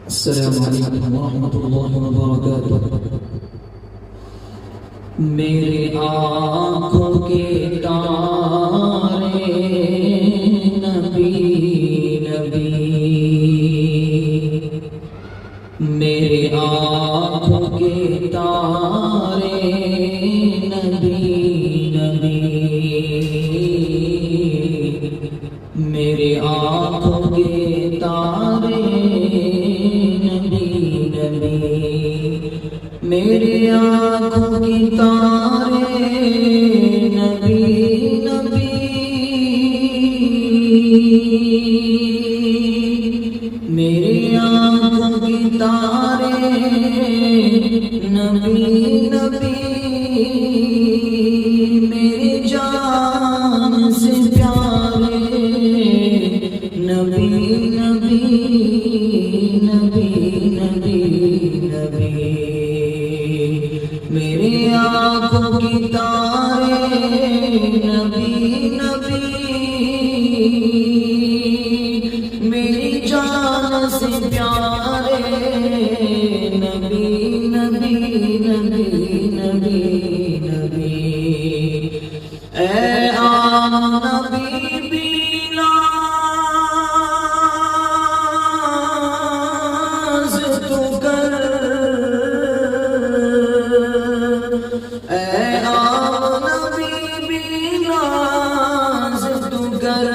السلام علیکم ورحمۃ اللہ وبرکاتہ۔ میرے آنکھوں کے تارے نبی نبی، میرے آنکھوں کے تارے نبی نبی، میرے آنکھوں کے تارے نبی نبی، میرے آنکھوں کی تارے نبی نبی، میرے آنکھوں کی تارے نبی نبی، میری جان سے پیارے نبی نبی نبی نبی نبی، میری آنکھوں کی تارے نبی نبی، میری جان سے پیارے نبی نبی نبی نبی نبی، اے نبی بینا تو کر، اے نبی بینا تو کر،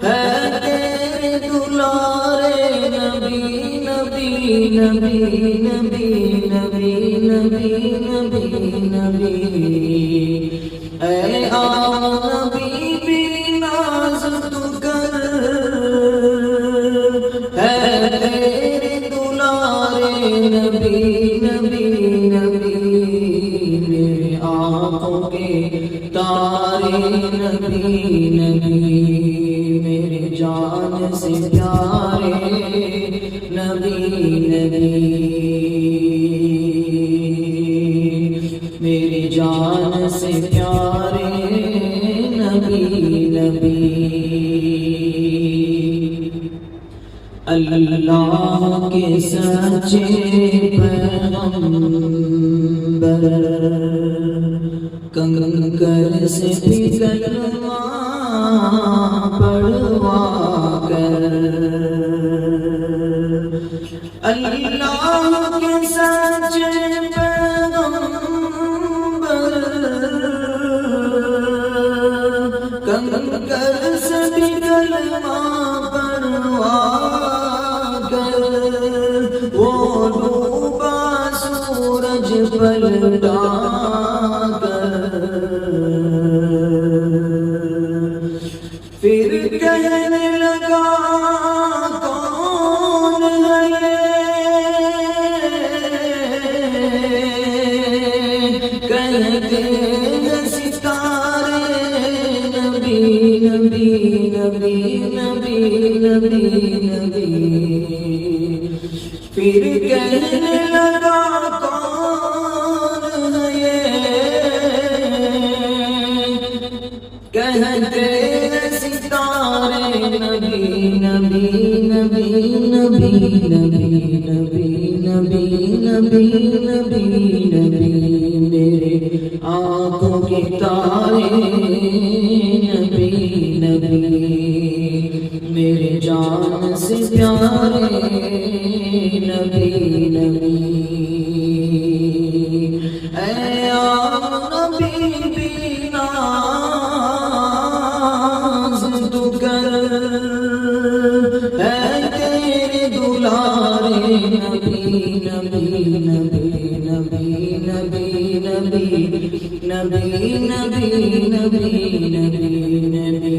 ہے تیرے دلارے نبی نبی نبی نبی نبی نبی نبی نبی، اے نبی بینا تو کر، ہے تیرے دلارے نبی نبی نبی، میرے آنکھوں کے تارے نبی نبی، میرے جان سے پیارے نبی نبی، میری جان سے پیارے نبی نبی، اللہ کے سچے پیغمبر کنکر سے بھی کلمہ پڑھوا کر، اللہ کے سچے پیغمبر کنکر سے بھی کلمہ پڑھوا کر، وہ ڈوبا سورج پلٹا کر، پھر کہنے لگا کون ہے یہ، کہتے ہیں ستارے نبی نبی نبی نبی نبی نبی، پھر کہنے لگا کون ہے یہ، کہتے ستارے نبی نبی نبی نبی نبی نبی نبی نبی نبی نبی، میرے آنکھوں کے تارے نبی نبی، میرے جان سے پیارے نبی نبی، اے نبی بینا تو کر، ہے تیرے دلارے نبی نبی نبی نبی نبی نبی نبی نبی نبی نبی نبی،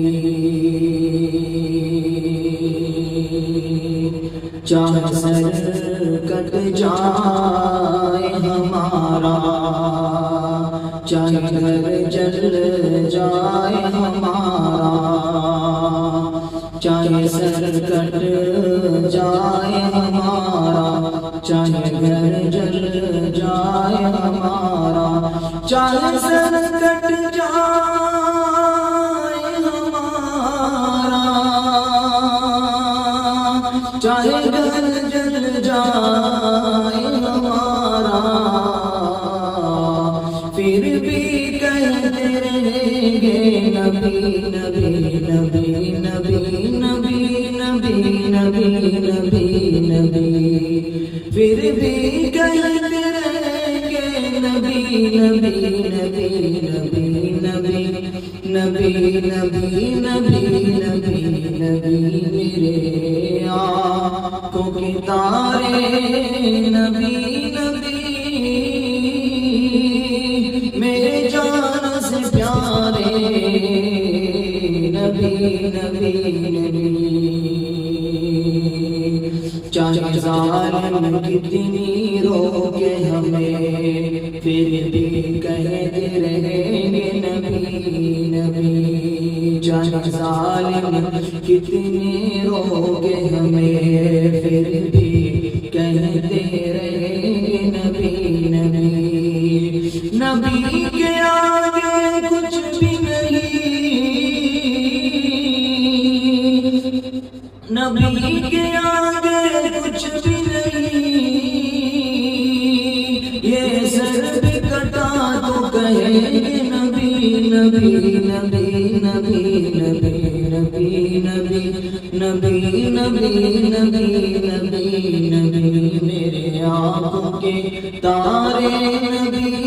چاہے سر کٹ جائے ہمارا، چاہے گھر جل جائے ہمارا، چاہے سر کٹ جائے ہمارا، چاہے گھر جل جائے ہمارا، چاہے سر کٹ جائے ہمارا، چاہے جل جائے ہمارا، پھر بھی کہتے رہیں گے نبی نبی نبی نبی نبی نبی نبی نبی نبی، پھر بھی کہتے رہیں گے نبی نبی نبی نبی نبی نبی نبی نبی نبی نبی، میرے آنکھوں کے تارے نبی نبی، میرے جان سے پیارے نبی نبی نبی، چاہے ظالم کتنی روکے ہمیں، پھر بھی کہتے رہیں گے نبی نبی، چاہے ظالم کتنی روکے ہمیں، پھر بھی کہتے رہیں گے نبی نبی، نبی کے آگے کچھ بھی نہیں، نبی کے آگے کچھ بھی نہیں، یہ سر بھی کٹا تو کہیں گے نبی نبی نبی نبی نبی نبی نبی نبی نبی نبی نبی نبی، میرے آنکھوں کے تارے نبی